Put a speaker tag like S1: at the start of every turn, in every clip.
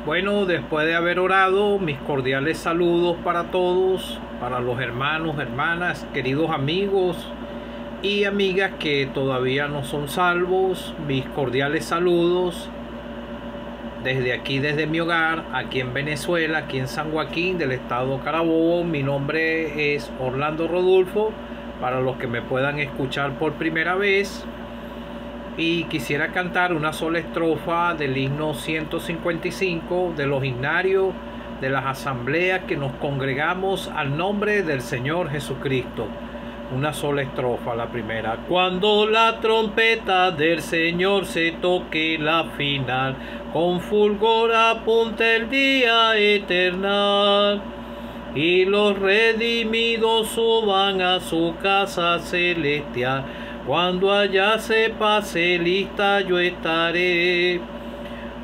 S1: Bueno, después de haber orado, mis cordiales saludos para todos, para los hermanos, hermanas, queridos amigos y amigas que todavía no son salvos. Mis cordiales saludos desde aquí, desde mi hogar, aquí en Venezuela, aquí en San Joaquín del estado Carabobo. Mi nombre es Orlando Rodulfo, para los que me puedan escuchar por primera vez. Y quisiera cantar una sola estrofa del himno 155 de los himnarios de las asambleas que nos congregamos al nombre del Señor Jesucristo. Una sola estrofa, la primera. Cuando la trompeta del Señor se toque la final, con fulgor apunta el día eternal, y los redimidos suban a su casa celestial. Cuando allá se pase lista yo estaré.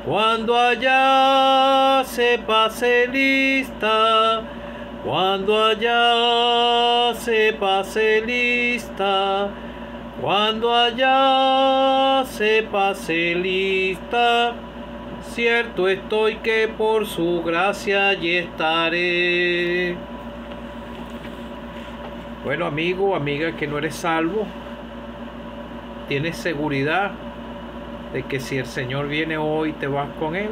S1: Cuando allá se pase lista. Cuando allá se pase lista. Cuando allá se pase lista. Cierto estoy que por su gracia allí estaré. Bueno, amigo, amiga que no eres salvo, ¿tienes seguridad de que si el Señor viene hoy te vas con Él?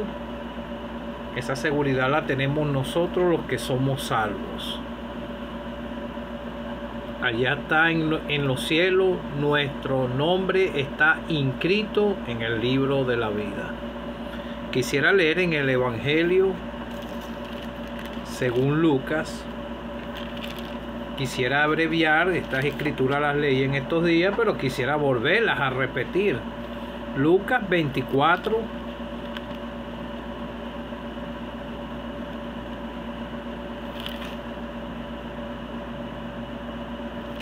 S1: Esa seguridad la tenemos nosotros los que somos salvos. Allá está en los cielos, nuestro nombre está inscrito en el libro de la vida. Quisiera leer en el Evangelio según Lucas. Quisiera abreviar estas escrituras, las leí en estos días, pero quisiera volverlas a repetir. Lucas 24.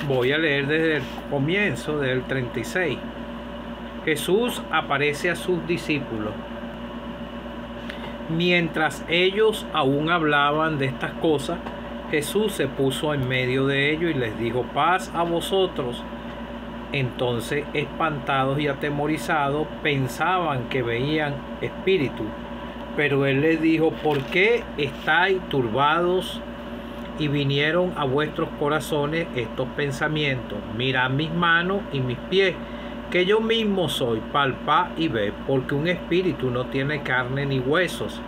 S1: Voy a leer desde el comienzo, desde el 36. Jesús aparece a sus discípulos. Mientras ellos aún hablaban de estas cosas, Jesús se puso en medio de ellos y les dijo: paz a vosotros. Entonces, espantados y atemorizados, pensaban que veían espíritus. Pero él les dijo: ¿por qué estáis turbados y vinieron a vuestros corazones estos pensamientos? Mirad mis manos y mis pies, que yo mismo soy. Palpad y ved, porque un espíritu no tiene carne ni huesos,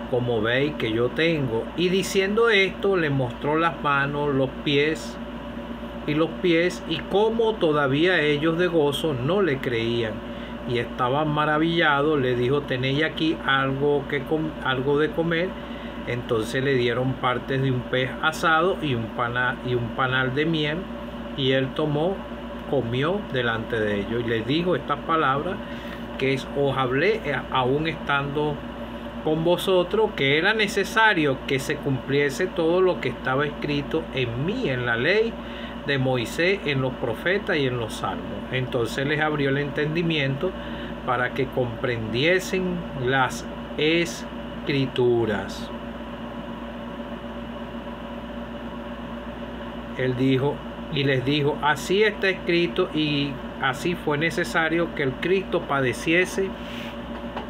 S1: como veis que yo tengo. Y diciendo esto, le mostró las manos, los pies, y como todavía ellos de gozo no le creían y estaban maravillados, le dijo: tenéis aquí algo de comer. Entonces le dieron partes de un pez asado y un panal de miel, y él comió delante de ellos, y les dijo estas palabras que os hablé aún estando con vosotros, que era necesario que se cumpliese todo lo que estaba escrito en mí, en la ley de Moisés, en los profetas y en los salmos. Entonces les abrió el entendimiento para que comprendiesen las escrituras. Él dijo y les dijo: así está escrito, y así fue necesario que el Cristo padeciese,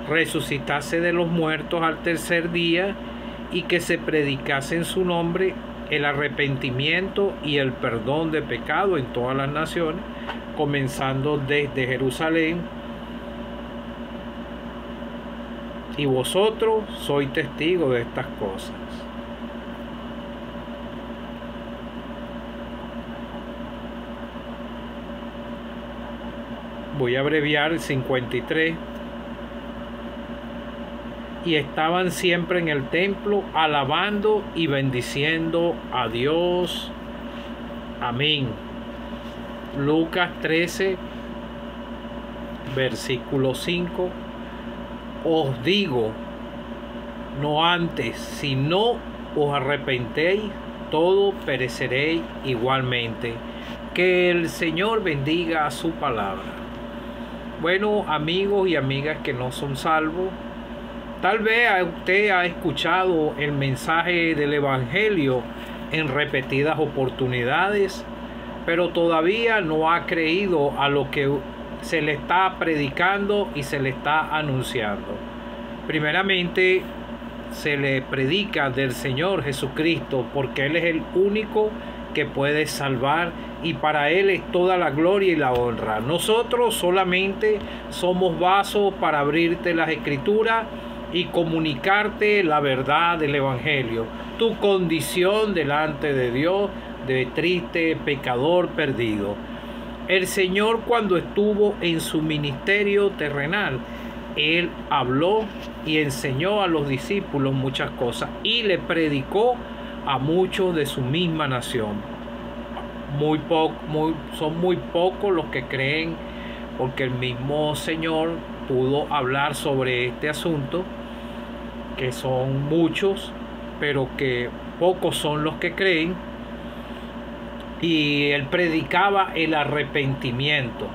S1: resucitase de los muertos al tercer día, y que se predicase en su nombre el arrepentimiento y el perdón de pecado en todas las naciones, comenzando desde Jerusalén. Y vosotros sois testigos de estas cosas. Voy a abreviar el 53. Y estaban siempre en el templo, alabando y bendiciendo a Dios. Amén. Lucas 13, versículo 5. Os digo, no antes, si no os arrepentéis, todos pereceréis igualmente. Que el Señor bendiga su palabra. Bueno, amigos y amigas que no son salvos, tal vez usted ha escuchado el mensaje del Evangelio en repetidas oportunidades, pero todavía no ha creído a lo que se le está predicando y se le está anunciando. Primeramente, se le predica del Señor Jesucristo, porque Él es el único que puede salvar y para Él es toda la gloria y la honra. Nosotros solamente somos vasos para abrirte las Escrituras y comunicarte la verdad del Evangelio, tu condición delante de Dios de triste pecador perdido. El Señor, cuando estuvo en su ministerio terrenal, Él habló y enseñó a los discípulos muchas cosas y le predicó a muchos de su misma nación. Son muy pocos los que creen, porque el mismo Señor pudo hablar sobre este asunto, que son muchos, pero que pocos son los que creen. Y Él predicaba el arrepentimiento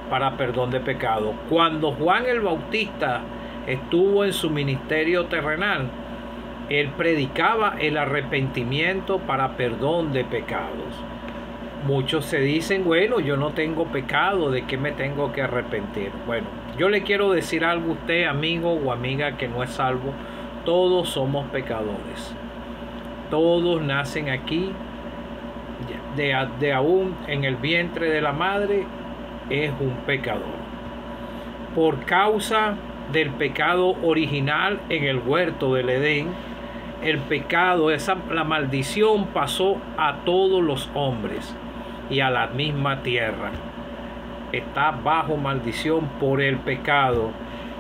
S1: para perdón de pecado. Cuando Juan el Bautista estuvo en su ministerio terrenal, Él predicaba el arrepentimiento para perdón de pecados. Muchos se dicen, bueno, yo no tengo pecado, ¿de qué me tengo que arrepentir? Bueno, yo le quiero decir algo a usted, amigo o amiga que no es salvo. Todos somos pecadores. Todos nacen aquí, de aún en el vientre de la madre, es un pecador. Por causa del pecado original en el huerto del Edén, el pecado, la maldición pasó a todos los hombres y a la misma tierra. Está bajo maldición por el pecado.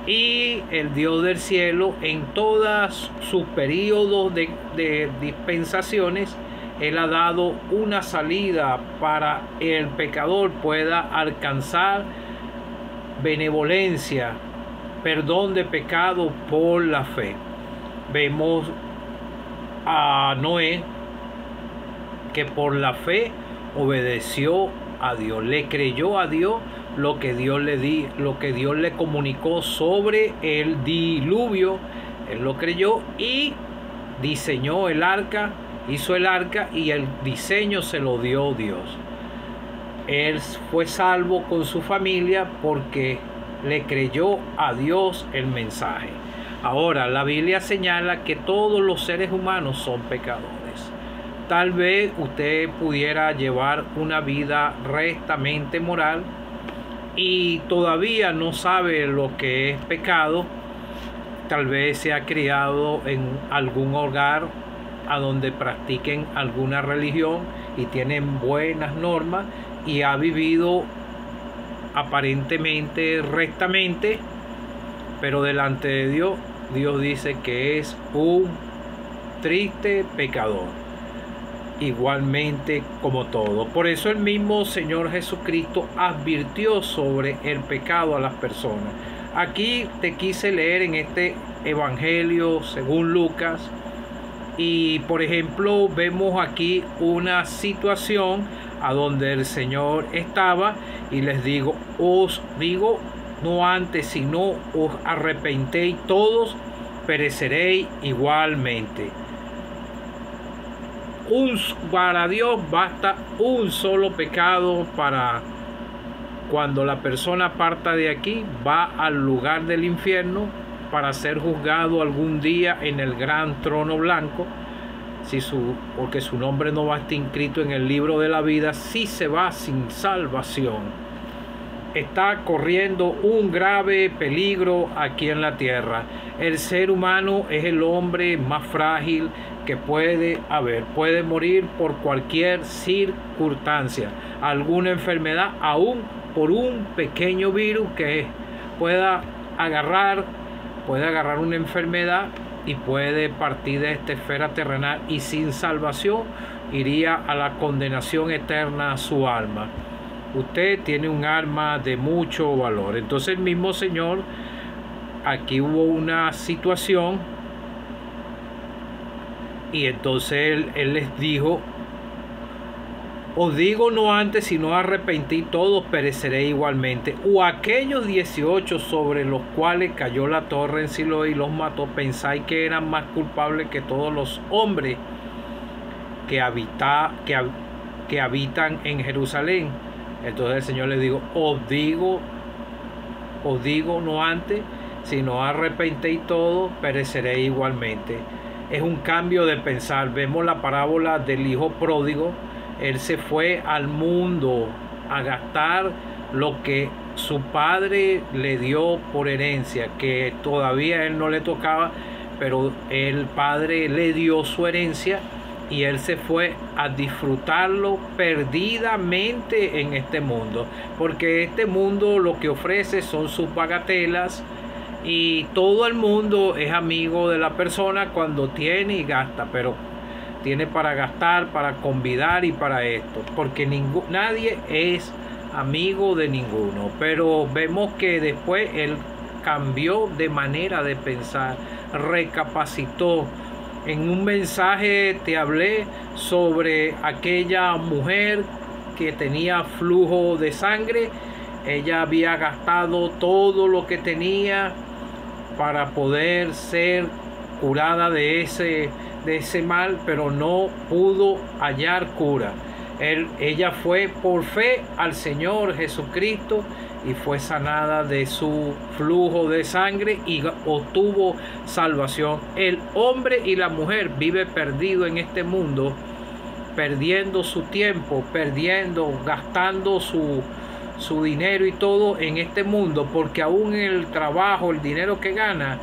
S1: Y el Dios del cielo, en todos sus periodos de dispensaciones, Él ha dado una salida para el pecador pueda alcanzar benevolencia, perdón de pecado por la fe. Vemos a Noé, que por la fe obedeció a Dios, le creyó a Dios lo que Dios le comunicó sobre el diluvio. Él lo creyó y diseñó el arca, hizo el arca y el diseño se lo dio Dios. Él fue salvo con su familia porque le creyó a Dios el mensaje. Ahora, la Biblia señala que todos los seres humanos son pecadores. Tal vez usted pudiera llevar una vida rectamente moral y todavía no sabe lo que es pecado. Tal vez se ha criado en algún hogar a donde practiquen alguna religión y tienen buenas normas y ha vivido aparentemente rectamente, pero delante de Dios, Dios dice que es un triste pecador, igualmente como todo. Por eso el mismo Señor Jesucristo advirtió sobre el pecado a las personas. Aquí te quise leer en este Evangelio según Lucas, y por ejemplo vemos aquí una situación a donde el Señor estaba y les digo, os digo, no antes, sino os arrepentéis todos, pereceréis igualmente. Para Dios basta un solo pecado para cuando la persona parta de aquí, va al lugar del infierno para ser juzgado algún día en el gran trono blanco. Porque su nombre no va a estar inscrito en el libro de la vida, si se va sin salvación. Está corriendo un grave peligro aquí en la tierra. El ser humano es el hombre más frágil que puede haber. Puede morir por cualquier circunstancia, alguna enfermedad, aún por un pequeño virus que pueda agarrar una enfermedad y puede partir de esta esfera terrenal y sin salvación iría a la condenación eterna a su alma. Usted tiene un alma de mucho valor. Entonces el mismo Señor, aquí hubo una situación y entonces él les dijo, os digo no antes, sino arrepentí, todos pereceréis igualmente. O aquellos 18 sobre los cuales cayó la torre en Siloé y los mató, pensáis que eran más culpables que todos los hombres que habitan en Jerusalén. Entonces el Señor les dijo, os digo no antes, si no arrepentéis todo, pereceréis igualmente. Es un cambio de pensar. Vemos la parábola del hijo pródigo. Él se fue al mundo a gastar lo que su padre le dio por herencia, que todavía a él no le tocaba, pero el padre le dio su herencia y él se fue a disfrutarlo perdidamente en este mundo, porque este mundo lo que ofrece son sus bagatelas, y todo el mundo es amigo de la persona cuando tiene y gasta, pero tiene para gastar, para convidar y para esto, porque nadie es amigo de ninguno. Pero vemos que después él cambió de manera de pensar, recapacitó. En un mensaje te hablé sobre aquella mujer que tenía flujo de sangre. Ella había gastado todo lo que tenía para poder ser curada de ese mal, pero no pudo hallar cura. Ella fue por fe al Señor Jesucristo y fue sanada de su flujo de sangre y obtuvo salvación. El hombre y la mujer vive perdido en este mundo, perdiendo su tiempo, gastando su dinero y todo en este mundo, porque aún el trabajo, el dinero que gana,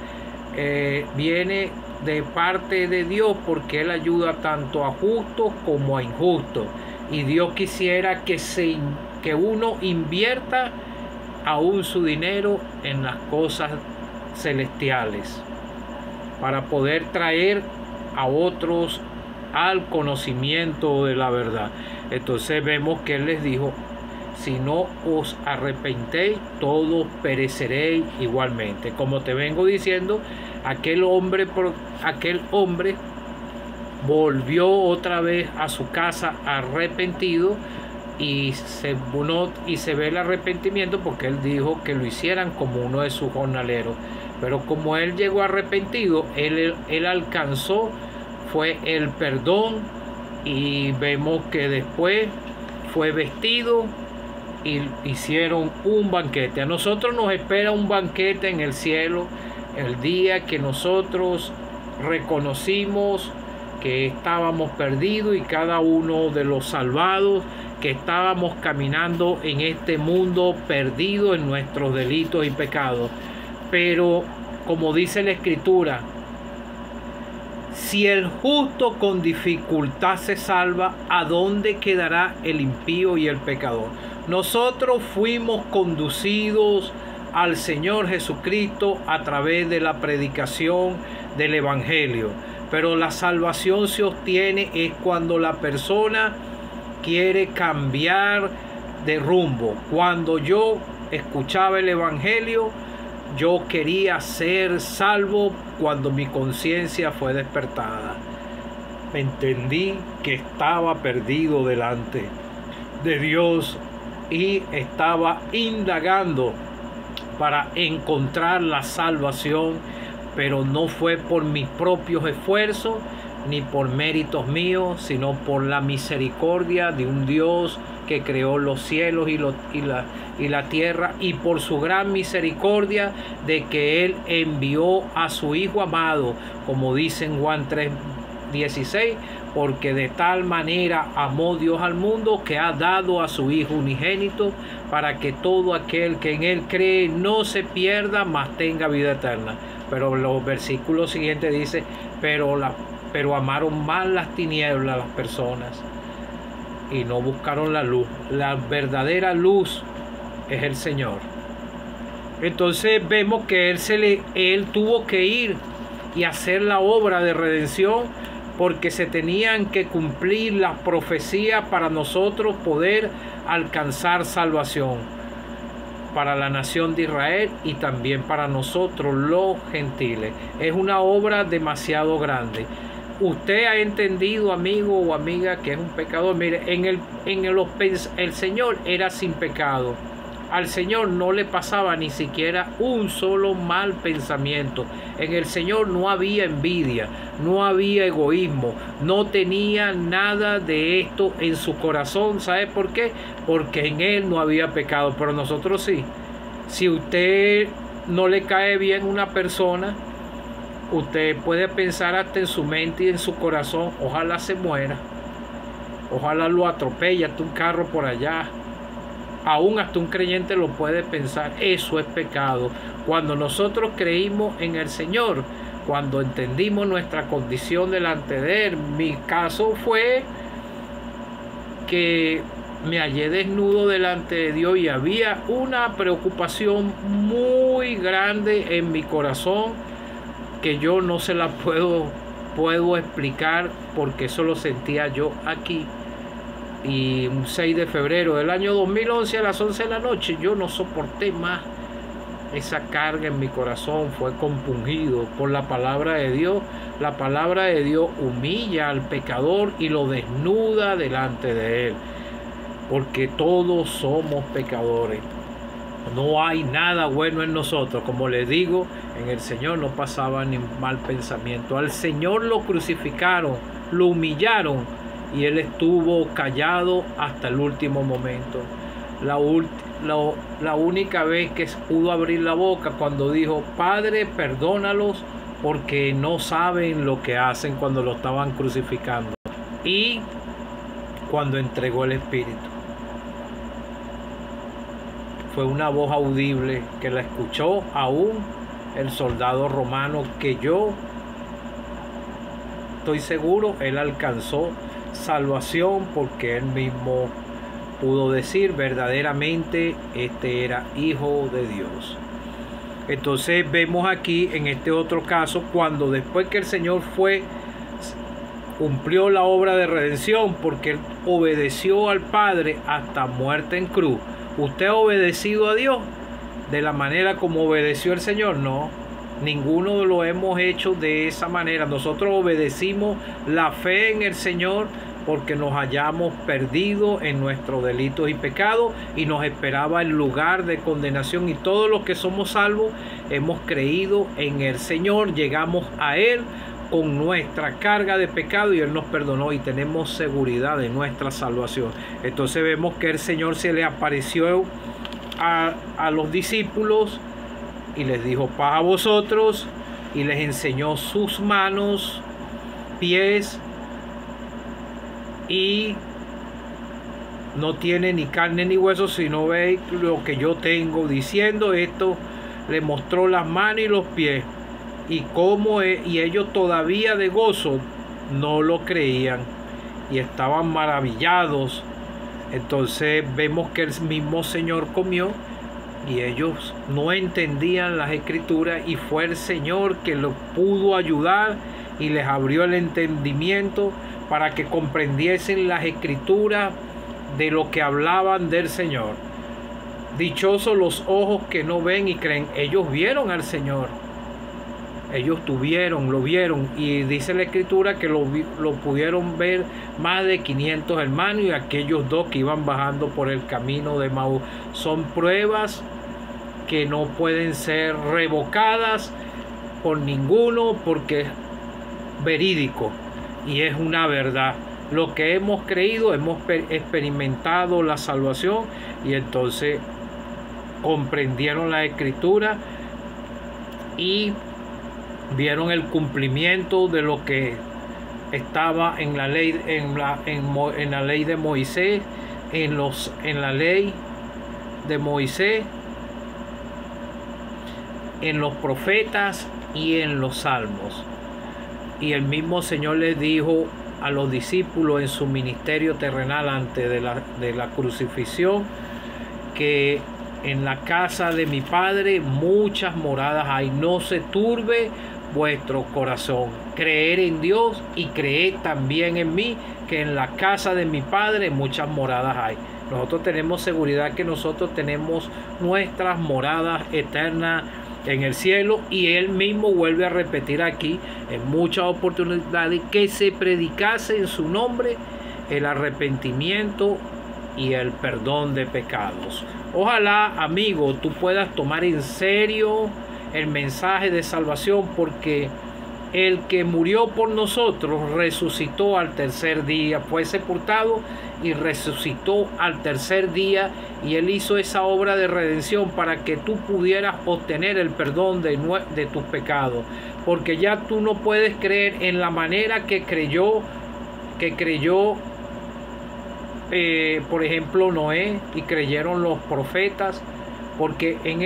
S1: viene de parte de Dios, porque Él ayuda tanto a justos como a injustos. Y Dios quisiera que uno invierta aún su dinero en las cosas celestiales, para poder traer a otros al conocimiento de la verdad. Entonces vemos que Él les dijo: si no os arrepentéis, todos pereceréis igualmente. Como te vengo diciendo, aquel hombre volvió otra vez a su casa arrepentido, y se ve el arrepentimiento porque él dijo que lo hicieran como uno de sus jornaleros. Pero como él llegó arrepentido, él alcanzó fue el perdón, y vemos que después fue vestido y hicieron un banquete. A nosotros nos espera un banquete en el cielo, el día que nosotros reconocimos que estábamos perdidos, y cada uno de los salvados que estábamos caminando en este mundo perdido en nuestros delitos y pecados. Pero como dice la Escritura, si el justo con dificultad se salva, ¿a dónde quedará el impío y el pecador? Nosotros fuimos conducidos al Señor Jesucristo a través de la predicación del Evangelio, pero la salvación se obtiene es cuando la persona quiere cambiar de rumbo. Cuando yo escuchaba el Evangelio, yo quería ser salvo. Cuando mi conciencia fue despertada, entendí que estaba perdido delante de Dios y estaba indagando para encontrar la salvación, pero no fue por mis propios esfuerzos ni por méritos míos, sino por la misericordia de un Dios que creó los cielos y la tierra, y por su gran misericordia de que Él envió a su Hijo amado, como dice en Juan 3:16, porque de tal manera amó Dios al mundo que ha dado a su Hijo unigénito, para que todo aquel que en Él cree no se pierda, mas tenga vida eterna. Pero los versículos siguientes dice: pero amaron más las tinieblas las personas y no buscaron la luz. La verdadera luz es el Señor. Entonces vemos que él tuvo que ir y hacer la obra de redención, porque se tenían que cumplir las profecías para nosotros poder alcanzar salvación, para la nación de Israel y también para nosotros los gentiles. Es una obra demasiado grande. Usted ha entendido, amigo o amiga, que es un pecador. Mire, el Señor era sin pecado. Al Señor no le pasaba ni siquiera un solo mal pensamiento. En el Señor no había envidia, no había egoísmo, no tenía nada de esto en su corazón. ¿Sabe por qué? Porque en Él no había pecado, pero nosotros sí. Si usted no le cae bien una persona, usted puede pensar hasta en su mente y en su corazón, ojalá se muera, ojalá lo atropelle hasta un carro por allá. Aún hasta un creyente lo puede pensar. Eso es pecado. Cuando nosotros creímos en el Señor, cuando entendimos nuestra condición delante de Él, mi caso fue que me hallé desnudo delante de Dios y había una preocupación muy grande en mi corazón que yo no se la puedo explicar, porque eso lo sentía yo aquí. Y un 6 de febrero del año 2011 a las 11 de la noche yo no soporté más esa carga en mi corazón. Fue compungido por la palabra de Dios. La palabra de Dios humilla al pecador y lo desnuda delante de Él, porque todos somos pecadores. No hay nada bueno en nosotros. Como les digo, en el Señor no pasaba ni mal pensamiento. Al Señor lo crucificaron, lo humillaron, y Él estuvo callado hasta el último momento. La única vez que pudo abrir la boca cuando dijo: Padre, perdónalos porque no saben lo que hacen, cuando lo estaban crucificando, y cuando entregó el Espíritu. Fue una voz audible que la escuchó aún el soldado romano, que yo estoy seguro él alcanzó salvación, porque él mismo pudo decir verdaderamente este era hijo de Dios. Entonces vemos aquí en este otro caso, cuando después que el Señor cumplió la obra de redención, porque él obedeció al Padre hasta muerte en cruz. ¿Usted ha obedecido a Dios de la manera como obedeció el Señor? No, ninguno lo hemos hecho de esa manera. Nosotros obedecimos la fe en el Señor porque nos hayamos perdido en nuestros delitos y pecados y nos esperaba el lugar de condenación. Y todos los que somos salvos hemos creído en el Señor, llegamos a Él con nuestra carga de pecado y Él nos perdonó y tenemos seguridad de nuestra salvación. Entonces vemos que el Señor se le apareció a los discípulos y les dijo: paz a vosotros, y les enseñó sus manos, pies, y no tiene ni carne ni hueso, sino veis lo que yo tengo. Diciendo esto, le mostró las manos y los pies, y ellos todavía de gozo no lo creían y estaban maravillados. Entonces vemos que el mismo Señor comió y ellos no entendían las escrituras, y fue el Señor que los pudo ayudar y les abrió el entendimiento para que comprendiesen las escrituras de lo que hablaban del Señor. Dichosos los ojos que no ven y creen. Ellos vieron al Señor, ellos lo vieron, y dice la escritura que lo pudieron ver más de 500 hermanos y aquellos dos que iban bajando por el camino de Maús. Son pruebas que no pueden ser revocadas por ninguno, porque es verídico y es una verdad. Lo que hemos creído, hemos experimentado la salvación, y entonces comprendieron la escritura y vieron el cumplimiento de lo que estaba en la ley, en la ley de Moisés, en la ley de Moisés, en los profetas y en los salmos. Y el mismo Señor les dijo a los discípulos en su ministerio terrenal antes de la crucifixión, que en la casa de mi Padre muchas moradas hay, no se turbe vuestro corazón. Creer en Dios y creer también en mí, que en la casa de mi Padre muchas moradas hay. Nosotros tenemos seguridad que nosotros tenemos nuestras moradas eternas en el cielo, y Él mismo vuelve a repetir aquí en muchas oportunidades que se predicase en su nombre el arrepentimiento y el perdón de pecados. Ojalá, amigo, tú puedas tomar en serio el mensaje de salvación, porque el que murió por nosotros resucitó al tercer día, fue sepultado y resucitó al tercer día, y él hizo esa obra de redención para que tú pudieras obtener el perdón de tus pecados, porque ya tú no puedes creer en la manera que creyó por ejemplo Noé, y creyeron los profetas, porque en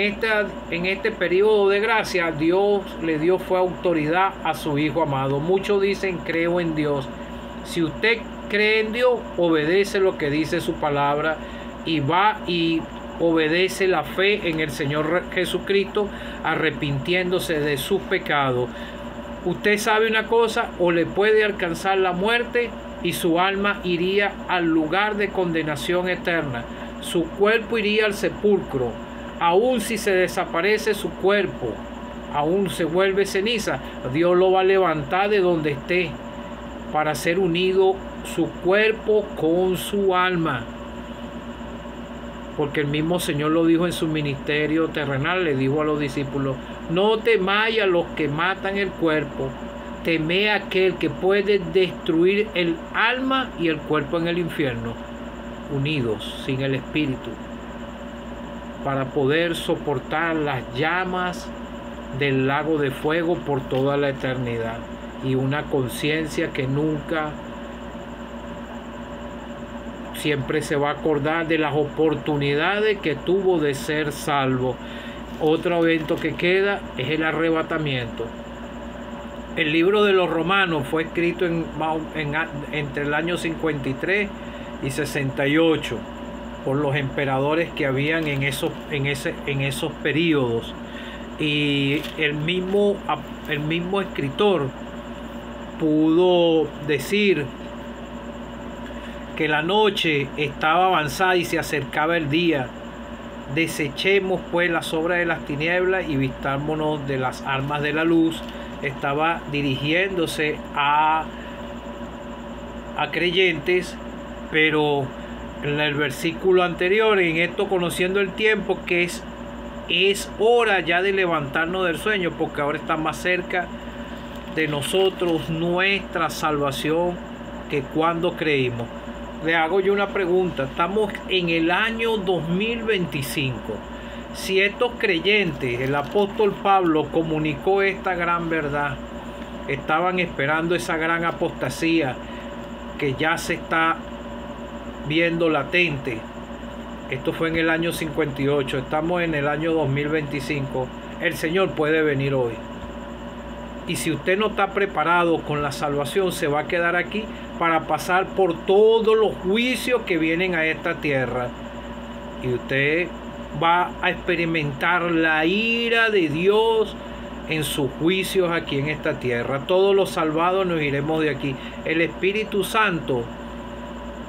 S1: este periodo de gracia Dios le dio fue autoridad a su Hijo amado. Muchos dicen creo en Dios. Si usted cree en Dios, obedece lo que dice su palabra y va y obedece la fe en el Señor Jesucristo, arrepintiéndose de sus pecados. Usted sabe una cosa, o le puede alcanzar la muerte y su alma iría al lugar de condenación eterna. Su cuerpo iría al sepulcro. Aún si se desaparece su cuerpo, aún se vuelve ceniza, Dios lo va a levantar de donde esté para ser unido su cuerpo con su alma. Porque el mismo Señor lo dijo en su ministerio terrenal, le dijo a los discípulos: no temáis a los que matan el cuerpo, temé a aquel que puede destruir el alma y el cuerpo en el infierno, unidos sin el espíritu, para poder soportar las llamas del lago de fuego por toda la eternidad, y una conciencia que nunca, siempre se va a acordar de las oportunidades que tuvo de ser salvo. Otro evento que queda es el arrebatamiento. El libro de los Romanos fue escrito entre el año 53 y 68 por los emperadores que habían en esos periodos, y el mismo escritor pudo decir que la noche estaba avanzada y se acercaba el día. Desechemos pues las obras de las tinieblas y vistámonos de las armas de la luz. Estaba dirigiéndose a creyentes, pero en el versículo anterior, en esto conociendo el tiempo, que es hora ya de levantarnos del sueño, porque ahora está más cerca de nosotros nuestra salvación que cuando creímos. Le hago yo una pregunta: estamos en el año 2025. Si estos creyentes, el apóstol Pablo comunicó esta gran verdad, estaban esperando esa gran apostasía que ya se está viendo latente. Esto fue en el año 58, estamos en el año 2025. El Señor puede venir hoy. Y si usted no está preparado con la salvación, se va a quedar aquí para pasar por todos los juicios que vienen a esta tierra. Y usted va a experimentar la ira de Dios en sus juicios aquí en esta tierra. Todos los salvados nos iremos de aquí. El Espíritu Santo,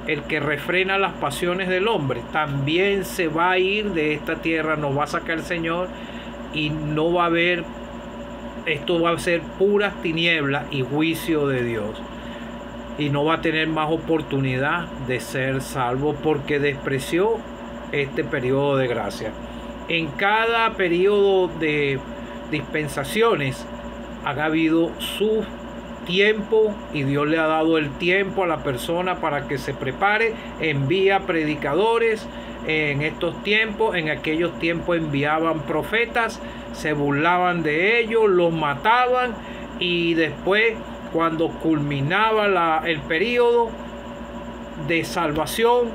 S1: el que refrena las pasiones del hombre, también se va a ir de esta tierra. Nos va a sacar el Señor y no va a haber, esto va a ser puras tinieblas y juicio de Dios, y no va a tener más oportunidad de ser salvo porque despreció este periodo de gracia. En cada periodo de dispensaciones ha habido su tiempo, y Dios le ha dado el tiempo a la persona para que se prepare. Envía predicadores en estos tiempos. En aquellos tiempos enviaban profetas, se burlaban de ellos, los mataban, y después, cuando culminaba el periodo de salvación,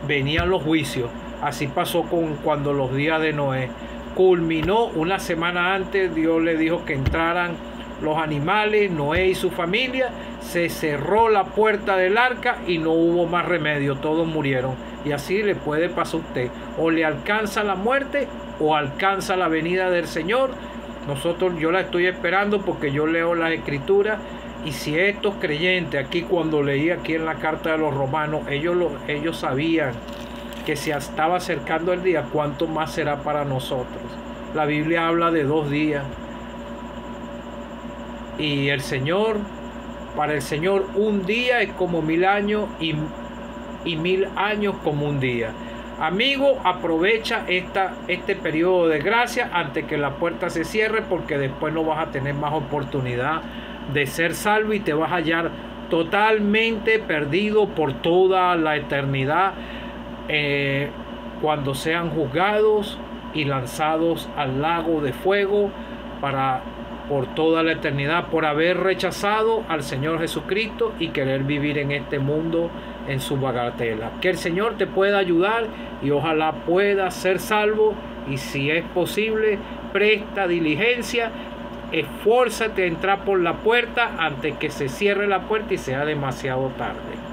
S1: venían los juicios. Así pasó cuando los días de Noé culminó. Una semana antes Dios le dijo que entraran los animales, Noé y su familia. Se cerró la puerta del arca y no hubo más remedio, todos murieron. Y así le puede pasar a usted: o le alcanza la muerte o alcanza la venida del Señor. Yo la estoy esperando porque yo leo las Escrituras, y si estos creyentes aquí, cuando leí aquí en la carta de los Romanos, ellos sabían que se estaba acercando el día, ¿cuánto más será para nosotros? La Biblia habla de 2 días, y para el Señor un día es como 1000 años, y 1000 años como un día. Amigo, aprovecha este periodo de gracia antes que la puerta se cierre, porque después no vas a tener más oportunidad de ser salvo y te vas a hallar totalmente perdido por toda la eternidad cuando sean juzgados y lanzados al lago de fuego por toda la eternidad, por haber rechazado al Señor Jesucristo y querer vivir en este mundo en su bagatela. Que el Señor te pueda ayudar y ojalá puedas ser salvo, y si es posible, presta diligencia, esfuérzate a entrar por la puerta antes que se cierre la puerta y sea demasiado tarde.